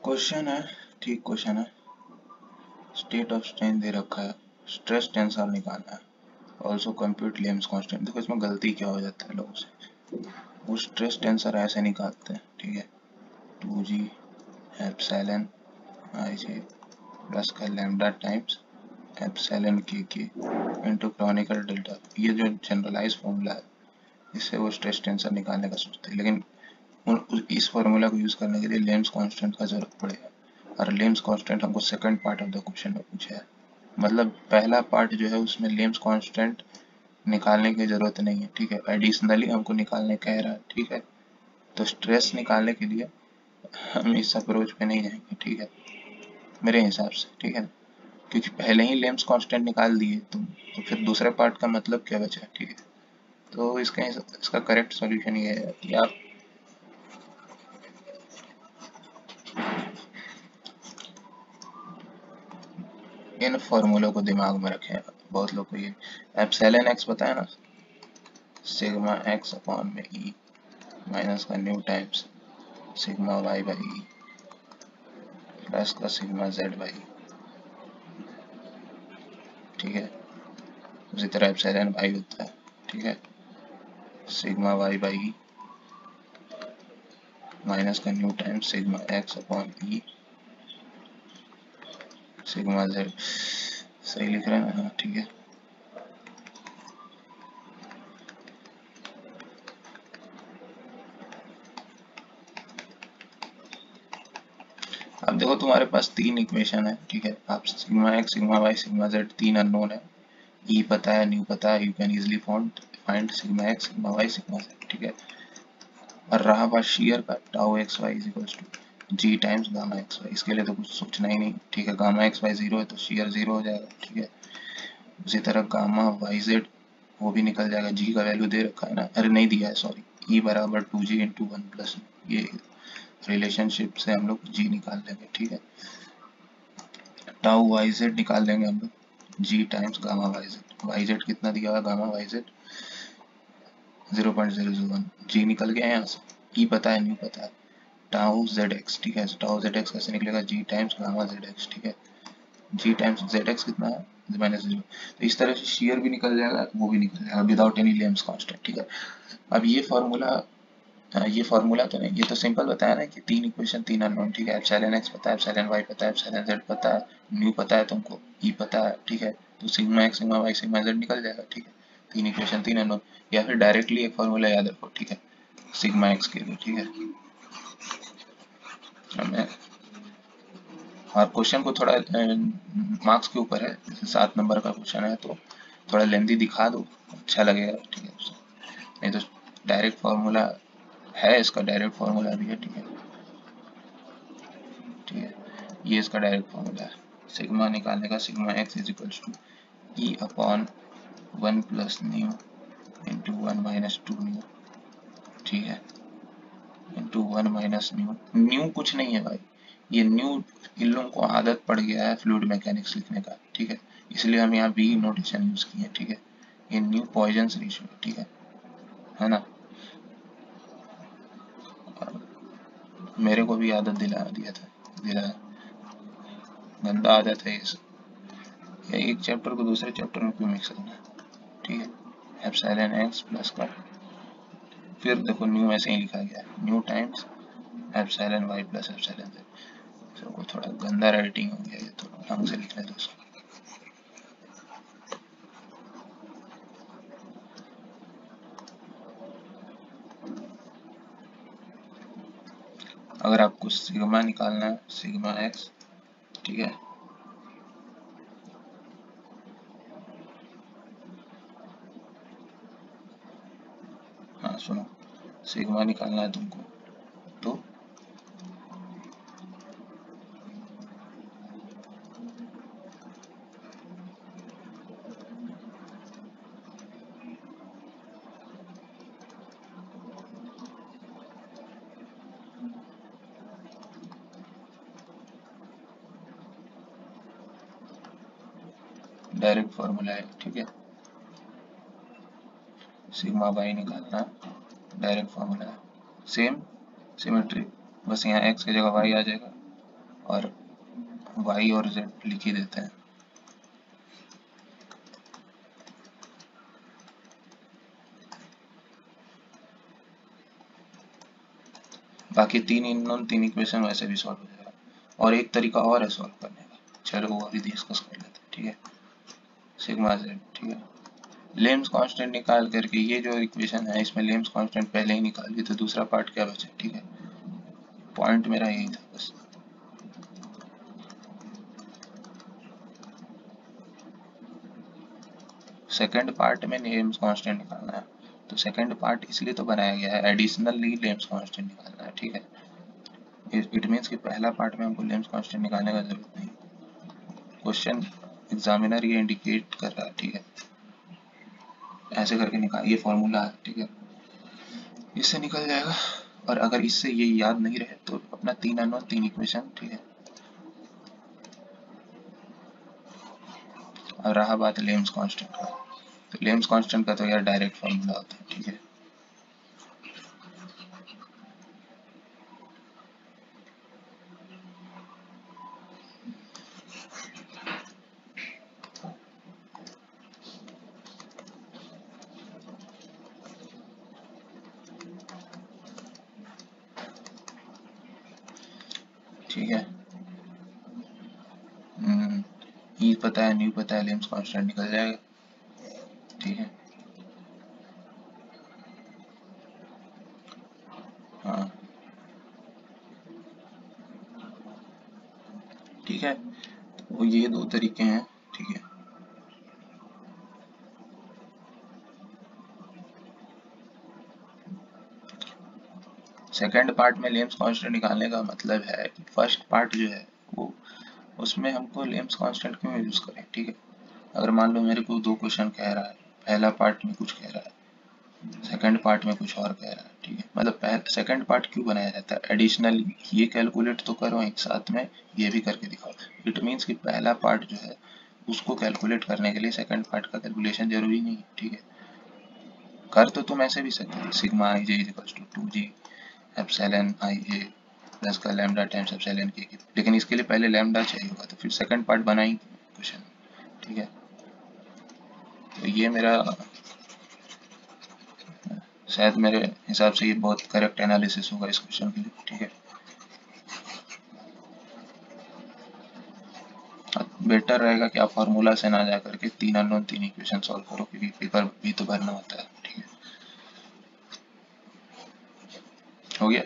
Question है, ठीक question है। स्टेट ऑफ स्ट्रेन दे रखा है, स्ट्रेस टेंसर निकालना है। Also compute limbs constant. देखो इसमें गलती क्या हो जाता है लोगों से, वो स्ट्रेस टेंसर ऐसे निकालते हैं, ठीक है, 2g एप्सिलॉन आई जे प्लस का लैम्डा टाइम्स एप्सिलॉन के इंटू क्रॉनिकल डेल्टा। ये जो जनरलाइज फॉर्मूला है, इससे वो स्ट्रेस टेंसर निकालने का सोचते हैं, लेकिन इस फॉर्मूला को यूज करने के लिए लेम्स कांस्टेंट का जरूरत पड़ेगा। और लेम्स कांस्टेंट हमको second part of the question में पूछा है, मतलब पहला पार्ट जो है उसमें लेम्स कांस्टेंट निकालने की जरूरत नहीं है, ठीक है, एडिशनली हमको निकालने कह रहा है, ठीक है। तो स्ट्रेस निकालने के लिए हम इस अप्रोच पे नहीं जाएंगे, ठीक है, मेरे हिसाब से, ठीक है, क्योंकि पहले ही लेम्स कांस्टेंट निकाल दिए तुम, तो फिर दूसरे पार्ट का मतलब क्या बचा, ठीक है। तो इसका करेक्ट सॉल्यूशन ये है कि आप इन फॉर्मूलों को दिमाग में रखें। बहुत लोग को ये एप्सिलॉन एक्स पता है ना, सिग्मा एक्स अपॉन में ई माइनस का nu times sigma Y by E plus का सिग्मा जेड बाई, ठीक है। उसी तरह एप्सिलॉन वाई होता है, ठीक है, sigma Y by E minus का nu times sigma x upon E sigma Z. सही लिख रहे हैं ना, हाँ ठीक है। अब देखो तुम्हारे पास तीन इक्वेशन है, ठीक है, आप sigma x sigma y sigma z तीन अननोन है, ई पता है न्यू पता है, you can easily find sigma x sigma y sigma z, ठीक है। और रहा बात शेयर का, tau x y is equals to G times gamma x y, इसके लिए तो कुछ सोचना ही नहीं, ठीक है, गामा एक्स वाई जीरो है तो शेयर जीरो हो जाएगा, ठीक है। उसी तरह गामा वाई जेड वो भी निकल जाएगा, जी का वैल्यू दे रखा है ना, अरे नहीं दिया है सॉरी, ई बराबर 2g इंटू वन प्लस, ये रिलेशनशिप से हम लोग जी निकाल लेंगे, ठीक है। टाउ वाई जेड निकाल लेंगे हम लोग, जी टाइम्स गामा वाई जेड कितना दिया हुआ गामा वाई जेड 0.001, जी निकल गया यहाँ से, ई पता है न्यू पता है, टाउ जेड एक्स, ठीक है, टाउ जेड एक्स कैसे निकलेगा, जी टाइम्स गामा जेड एक्स, ठीक है, जी टाइम्स जेड एक्स कितना है -0, तो इस तरह से शेयर भी निकल जाएगा, वो भी निकल जाएगा विदाउट एनी लेम्स कांस्टेंट, ठीक है। अब ये फार्मूला तो नहीं, ये तो सिंपल बताया ना कि तीन इक्वेशन तीन अननोन, ठीक है, एप्सिलॉन एक्स पता है, एप्सिलॉन वाई पता है, एप्सिलॉन जेड पता है, न्यू पता है तुमको, ई पता है, ठीक है, तो sigma x sigma y sigma z निकल जाएगा, ठीक है। तीन इक्वेशन तीन अननोन, या फिर डायरेक्टली एक फार्मूला याद रखो, ठीक है, सिग्मा एक्स के लिए, ठीक है। हमें और क्वेश्चन को थोड़ा मार्क्स के ऊपर है, जैसे 7 नंबर का क्वेश्चन है तो थोड़ा लेंदी दिखा दो, अच्छा लगेगा, ठीक है, नहीं तो डायरेक्ट फार्मूला है, इसका डायरेक्ट फार्मूला भी है, ठीक है, ठीक है, ये इसका डायरेक्ट फार्मूला है, सिग्मा निकालने का, sigma x is equals to E upon 1 plus nu into 1 - 2 nu, ठीक है, इंटू 1 - न्यू कुछ नहीं है भाई, ये न्यू इन लोगों को आदत पड़ गया है फ्लूइड मैकेनिक्स लिखने का, ठीक है, इसलिए हम यहाँ बी नोटेशन यूज किए, ठीक है। ये न्यू पॉइजन्स रेशियो, ठीक है ना। और मेरे को भी आदत दिला गंदा आदत है ये, एक चैप्टर को दूसरे चैप्टर में क्यों मिक्स करना, ठीक है। एप्सिलॉन एक्स प्लस का, फिर देखो न्यू ऐसे ही लिखा गया है, nu times epsilon y plus epsilon z, तो थोड़ा गंदा राइटिंग हो गया, ये थोड़ा ढंग से लिखने दो इसको। अगर आपको सिग्मा निकालना है, सिग्मा एक्स, ठीक है, हाँ सुनो, सिग्मा निकालना है तुमको, तो डायरेक्ट फॉर्मूला है, ठीक है, सिग्मा वाई निकालना डायरेक्ट फॉर्मूला है, सेम सिमेट्री, बस यहाँ एक्स की जगह वाई आ जाएगा, और y और z लिख ही देते हैं। बाकी तीन अननोन, तीन इक्वेशन वैसे भी सॉल्व हो जाएगा। और एक तरीका और है सॉल्व करने का, चलो वो अभी डिस्कस कर लेते हैं, ठीक है। सिग्मा z, ठीक है। लेम्स कांस्टेंट निकाल करके ये जो इक्वेशन है इसमें लेम्स कांस्टेंट पहले ही निकाल ली, तो दूसरा पार्ट क्या बचा, ठीक है। पॉइंट मेरा यही था बस। सेकंड पार्ट में लेम्स कांस्टेंट निकालना है, तो सेकंड पार्ट इसलिए तो बनाया गया है एडिशनली लेम्स कांस्टेंट निकालना है, ठीक है। इट मीन्स कि पहला पार्ट में हमको लेम्स कांस्टेंट निकालने का जरूरत नहीं। क्वेश्चन एग्जामिनर ये इंडिकेट कर रहा है, ठीक है, ऐसे करके निकाल, ये फॉर्मूला है, ठीक है, इससे निकल जाएगा। और अगर इससे ये याद नहीं रहे तो अपना तीन अननोन, तीन इक्वेशन, ठीक है। और रहा बात लेम्स कांस्टेंट का, तो लेम्स कांस्टेंट का तो यार डायरेक्ट फॉर्मूला होता है, ठीक है। ठीक है, ई पता है, न्यू पता है, लेम्स कांस्टेंट निकल जाएगा, ठीक है। हाँ ठीक है, तो ये दो तरीके हैं, ठीक है। सेकंड पार्ट में लेम्स कांस्टेंट निकालने का मतलब है कि फर्स्ट पार्ट जो है वो, उसमें हमको लेम्स कांस्टेंट क्यों यूज करें, ठीक है। अगर मान लो मेरे को दो क्वेश्चन कह रहा है, पहला पार्ट में कुछ कह रहा है, सेकंड पार्ट में कुछ और कह रहा है, ठीक है। मतलब सेकंड पार्ट क्यों बनाया जाता है, एडिशनल ये कैलकुलेट तो करो एक साथ में, ये भी करके दिखाओ। इट मीन्स कि पहला पार्ट जो है उसको कैलकुलेट करने के लिए सेकंड पार्ट का कैलकुलेशन जरूरी नहीं है, ठीक है। कर तो तुम ऐसे भी सकते हो, sigma i j equals to 2g epsilon i a plus का लैम्डा टाइम्स एप्सिलॉन के, लेकिन इसके लिए पहले लैम्डा चाहिए होगा, तो फिर सेकंड पार्ट बनाई क्वेश्चन, ठीक है। तो ये मेरा, शायद मेरे हिसाब से ये बहुत करेक्ट एनालिसिस होगा इस क्वेश्चन के लिए, ठीक है। बेटर रहेगा कि आप फार्मूला से ना जा करके तीन अननोन, तीन इक्वेशन सॉल्व करो, क्योंकि पेपर भी तो भरना होता है, ठीक है। हो गया।